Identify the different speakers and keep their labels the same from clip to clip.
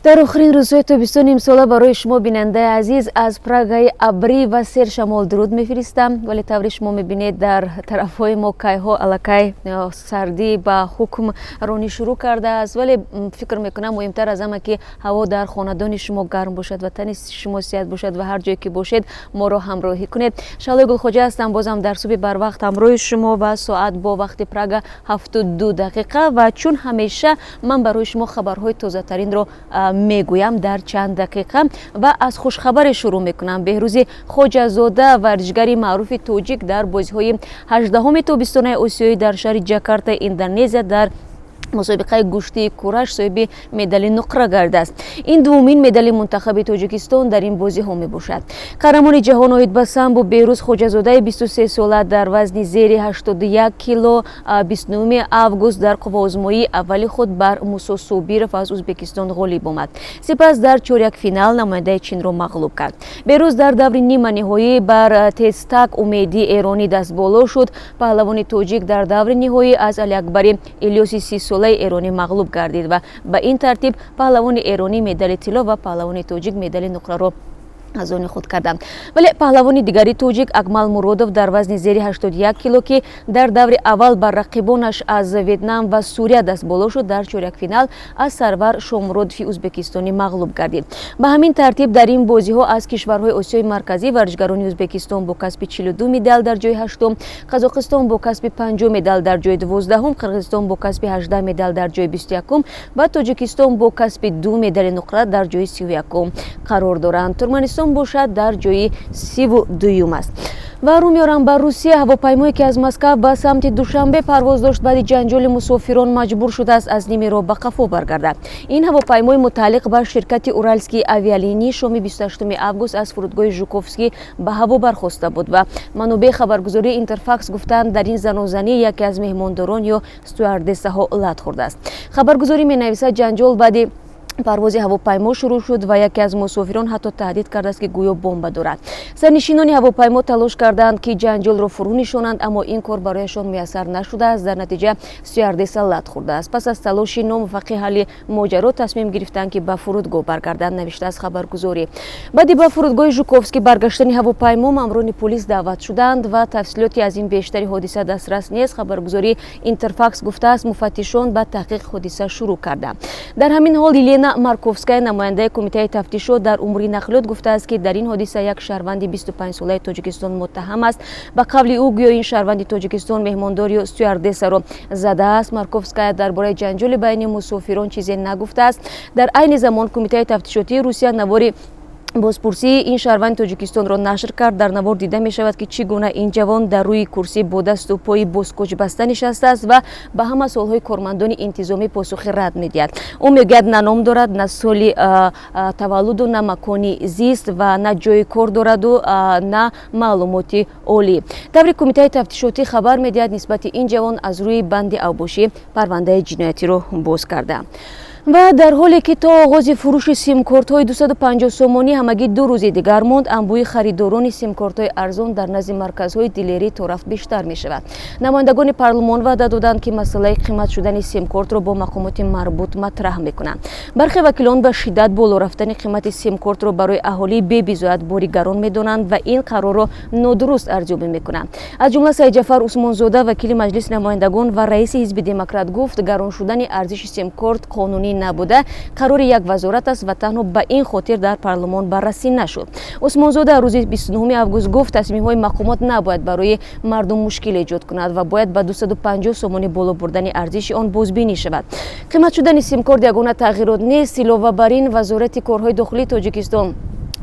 Speaker 1: در آخرین روزهای تابستان امسال برای شما بیننده عزیز از پراگای ابری و سیر شمال درود میفرستم. ولی طوری شما میبینید در طرفهای ما کایها الکی سردی با حکم رانی شروع کرده است، ولی فکر میکنم مهمتر از همه که هوا در خاندان شما گرم باشد و تن شما سیاد باشد و هر جایی که باشید ما را همراهی کنید. شالای گلخوجه هستم، بازم در صبح بر وقت همراه شما و ساعت با وقت پراگا 72 دقیقه و چون همیشه من برای شما خبرهای تازه ترین رو میگویم در چند دقیقه و از خوشخبر شروع میکنم. بهروز خوجه‌زاده ورزشگری معروف توجیک در بازی‌های 18 تابستان آسیایی در شهر جاکارتا اندونزیا در مسابقه گشتی کورش صاحب مدال نقره گرده است. این دومین مدال منتخب تاجیکستان در این بازی ها می باشد. قهرمان جهان اوید به سامبو بهروز خوجه‌زاده 23 ساله در وزن زیر 81 کیلو 29 آگوست در قوازمایی اولی خود بر موسی صابیرов از ازبکستان غالب آمد. سپس در چهارک فینال نماینده چین را مغلوب کرد. بهروز در دور نیمه نهایی بر تستک امیدی ایرانی دست بالا شد. پهلوان تاجیک در دور نهایی از علی اکبری الیاسی 30 ساله ایرانی مغلوب گردید و به این ترتیب پهلوان ایرانی مدال طلا و پهلوان تاجیک مدال نقره را از آن خود کردند. ولی پهلوان دیگری تاجیک اکمل مرودوف در وزن زیر 81 کیلو که در دور اول بر رقیبانش از ویتنام و سوریه دست بالا شد در چهارک فینال از سرور شومرودفی ازبکستانی مغلوب گردید. به همین ترتیب در این بازی ها از کشورهای آسیای مرکزی ورزشگران ازبکستان با کسب 42 مدال در جای 8، قزاقستان با کسب 5 مدال در جای 12، قرغیزستان با کسب 18 مدال در جای 21 و تاجیکستان با کسب 2 مدال نقره در جای 31 قرار دارند. ترکمنستان باشد در جای 32 است. و رو میارم بر روسیه. هواپیمایی که از مسکو به سمت دوشنبه پرواز داشت بعد جنجال مسافران مجبور شده است از نیمه را به قفا برگردد. این هواپیمای متعلق به شرکت اورالسکی آویالینی شام 28 آگوست از فرودگاه ژوکوفسکی به هوا برخاسته بود و منابع خبرگزاری اینترفاکس گفتند در این زنازنی یکی از مهمانداران یا استوردسه ها لط خورده است. خبرگزاری می‌نویسد جنجال بعد پرواز هواپیما شروع شد و یکی از مسافران حتی تهدید کرده است که گویا بمب دارد. سرنشینان هواپیما تلاش کردند که جنجال را فرو نشانند، اما این کار برایشان میسر نشده است. در نتیجه استوردس لط خورده است. پس از تلاش ناموفق حل ماجرا تصمیم گرفتند که به فرودگاه برگردند، نوشته از خبرگزاری. بعد به فرودگاه ژوکوفسکی برگشتن هواپیما ماموران پلیس دعوت شدند و تفصیلاتی از این بیشتری حادثه دسترس نیست. خبرگزاری اینترفاکس گفته است مفتشان به تحقیق حادثه شروع کردند. در همین حال مارکوفسکای نماینده کمیته تفتیشات در امور نقلیات گفته است که در این حادثه یک شهروند 25 ساله تاجیکستان متهم است. به قول او گویا این شهروند تاجیکستان مهماندار استوردس را زده است. مارکوفسکای درباره جنجال بین مسافران چیزی نگفته است. در عین زمان کمیته تفتیشاتی روسیه نواری بازپرسی این شهروند تاجیکستان را نشر کرد. در نوار دیده می شود که چگونه این جوان در روی کرسی با دست و پای بازکوچ بسته نشسته است و به همه سالهای کارمندان انتظامی پاسخ رد می دهد. او میگوید نه نام دارد، نه سال تولد و نه مکانی زیست و نه جای کار دارد و نه معلوماتی عالی. در کمیته تفتیشاتی خبر می دهد نسبت این جوان از روی بند اوباشی پرونده جنایتی را باز کرده. و در حالی که تا آغاز فروش سیم کارت های 250 سومانی همگی 2 روز دیگر ماند، انبوه خریداران سیم کارت های ارزان در نزد مرکزهای دیلری تا رفت بیشتر می شود. نمایندگان پارلمان وعده دادند که مسئله قیمت شدن سیم کارت را با مقامات مربوط مطرح میکنند. برخی وکیلان به شدت بالا رفتن قیمت سیم کارت را برای اهالی بی بیزایت باری گران میدانند و این قرار را نادرست ارزیابی میکنند. از جمله سید جعفر عثمانزاده وکیل مجلس نمایندگان و رئیس حزب دموکرات گفت گران شدن ارزش سیم کارت قانونی نبوده، قرار یک وزارت است و تنها به این خاطر در پارلمان بررسی نشد. عثمانزاده روز 29 آگوست گفت تصمیم های مقامات نباید برای مردم مشکل ایجاد کند و باید به 250 سومانی بالا بردن ارزش آن بازبینی شود. قیمت شدن سیم کارت یگانه تغییرات نیست. علاوه بر این وزارت کارهای داخلی تاجیکستان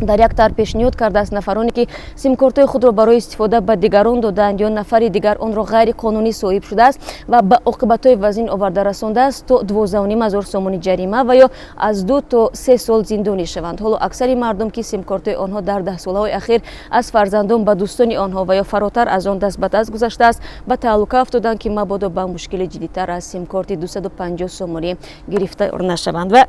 Speaker 1: در یک طرح پیشنهاد کرده است نفرانی که سیم کارت خود را برای استفاده به دیگران دادند یا نفر دیگر آن را غیر قانونی صاحب شده است و به عاقبت‌های وزین آورده رسانده است تا 12,500 سومانی جریمه و یا از 2 تا 3 سال زندانی شوند. حالا اکثر مردم که سیم کارت آنها در 10 سال‌های اخیر از فرزندان به دوستان آنها و یا فراتر از آن دست به دست گذشته است به تعلق افتادند که مبادا به مشکل جدی‌تر از سیم کارت 250 سومانی گرفتار نشوند. و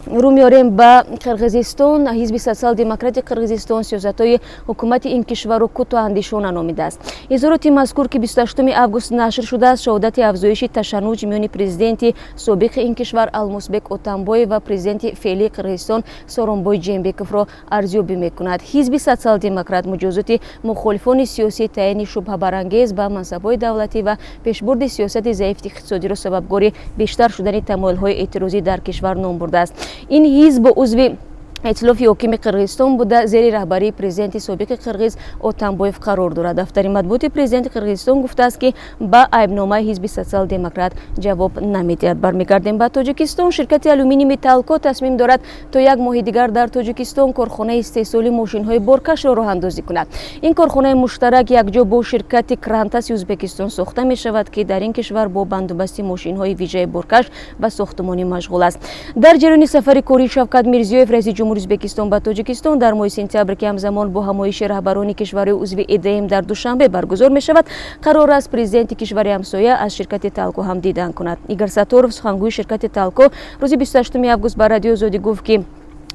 Speaker 1: رو میاریم به قرقیزستان. حزب سوسیال دموکراتیک قرقیزستان سیاست‌های حکومت این کشور را کت و اندیشانه نامیده است. اظهارات مذکور که 28 август نشر شده است شهادت افزایش تشنج میان پرزیدنت سابق این کشور المسبک اتنبای و پرزیدنت فعلی قرقیزستان سورونبای جنبکوف را ارزیابی میکند. حزب سوسیال دموکرات مجازات مخالفان سیاسی تعیین شبهه برانگیز به منصب‌های دولتی و پیشبرد سیاست ضعیف اقتصادی را سببگار بیشتر شدن تمایل‌های اعتراضی در کشور نام برده است. این حزب عضو ائتلاف حاکم قرقیزستان بوده زیر رهبری پرزیدنت سابق قرقیز اتنبایف قرار دارد. دفتر مطبوعات پرزیدنت قرقیزستان گفته است که با ایبنامه حزب سوسیال دموکرات جواب نمیدهد. برمیگردیم به تاجیکستان. شرکت آلومینیوم تالکو تصمیم دارد تا یک ماه دیگر در تاجیکستان کارخانه استحصال ماشین‌های بارکش را راه اندازی کند. این کارخانه مشترک یکجا با شرکت کرانتاس ازبکستان ساخته می شود که در این کشور با بندوبست ماشین‌های ویژه بارکش و ساختمانی مشغول است. در جریان سفر کاری شوکت میرزیویف رئیس جمهوری ازبکستان به تاجیکستان در ماه سپتامبر که همزمان با همایش رهبران کشور عضو ادعیم در دوشنبه برگزار می شود، قرار است پرزیدنت کشور همسایه از شرکت تالکو هم دیدن کند. ایگور ساتورف سخنگوی شرکت تالکو روز 28 август به رادیو آزادی گفت که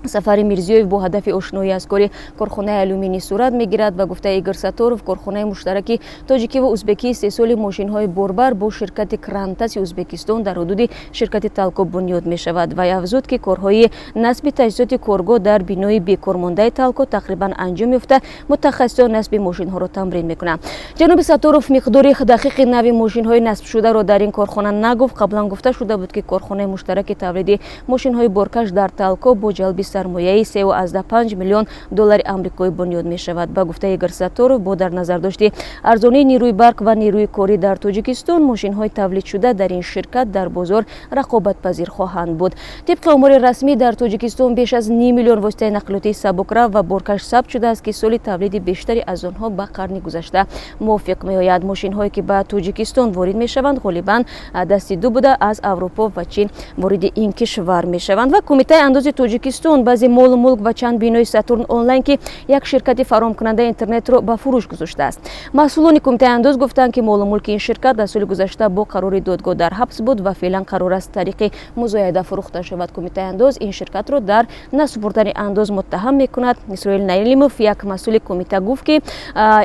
Speaker 1: سفر میرزیویف با هدف آشنایی از کار کارخانه آلومینی صورت میگیرد و گفته ایگور ساتورف کارخانه مشترک تاجیکی و ازبکی استحصال ماشین‌های باربر با شرکت کرانتاس ازبکستان در حدود شرکت تالکو بنیاد می شود و افزود که کارهای نصب تجهیزات کارگاه در بینای بیکارمانده تالکو تقریبا انجام یافته. متخصصان نصب ماشین‌ها را تمرین میکنند. جناب ساتورف مقدار دقیق نوع ماشین‌های نصب شده را در این کارخانه نگفت. قبلا گفته شده بود که کارخانه مشترک تولید ماشین‌های بارکش در تالکو با جلب سرمایه 3.5 میلیون دلار آمریکایی بنیاد می شود. با گفته ایگور ساتورف با در نظر داشته ارزانی نیروی برق و نیروی کاری در تاجیکستان ماشین های تولید شده در این شرکت در بازار رقابت پذیر خواهند بود. طبق آمار رسمی در تاجیکستان بیش از 9 میلیون واسطه نقلیاتی سبکرو و بارکش ثبت شده است که سال تولید بیشتری از آنها به قرن گذشته موافق می آید. ماشین هایی که به تاجیکستان وارد می شوند غالبا دستی دو بوده از اروپا و چین وارد این کشور می شوند. و کمیته انداز تاجیکستان بعضی مال و ملک و چند بینای ساتورن آنلاین که یک شرکت فراهم کننده اینترنت را به فروش گذاشته است. مسئولان کمیته انداز گفتند که مال و ملک این شرکت در سال گذشته با قرار دادگاه در حبس بود و فعلا قرار است طریق مزایده فروخته شود. کمیته انداز این شرکت را در نسپردن انداز متهم میکند. اسرائیل نیلیموف یک مسئول کمیته گفت که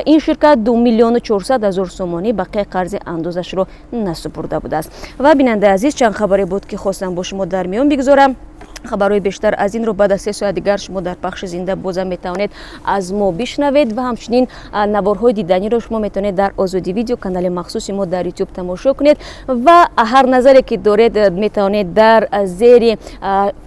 Speaker 1: این شرکت 2 میلیون و 400 هزار سومانی بقیه قرض اندازش را نسپرده بوده است. و بیننده عزیز چند خبری بود که خواستم با شما در میان بگذارم. خبرهای بیشتر از این رو بعد از 3 ساعت دیگر شما در پخش زنده بازم میتوانید از ما بشنوید و همچنین نوارهای دیدنی رو شما میتونید در آزادی ویدیو کانال مخصوص ما در یوتیوب تماشا کنید و هر نظری که دارید میتوانید در زیر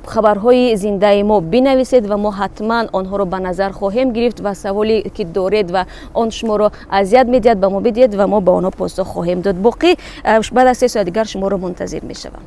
Speaker 1: خبرهای زنده ما بنویسید و ما حتما آنها رو به نظر خواهیم گرفت و سوالی که دارید و آن شما رو اذیت میدید به ما بدید و ما به آنها پاسخ خواهیم داد. باقی بعد از 3 ساعت دیگر شما رو منتظر میشوم.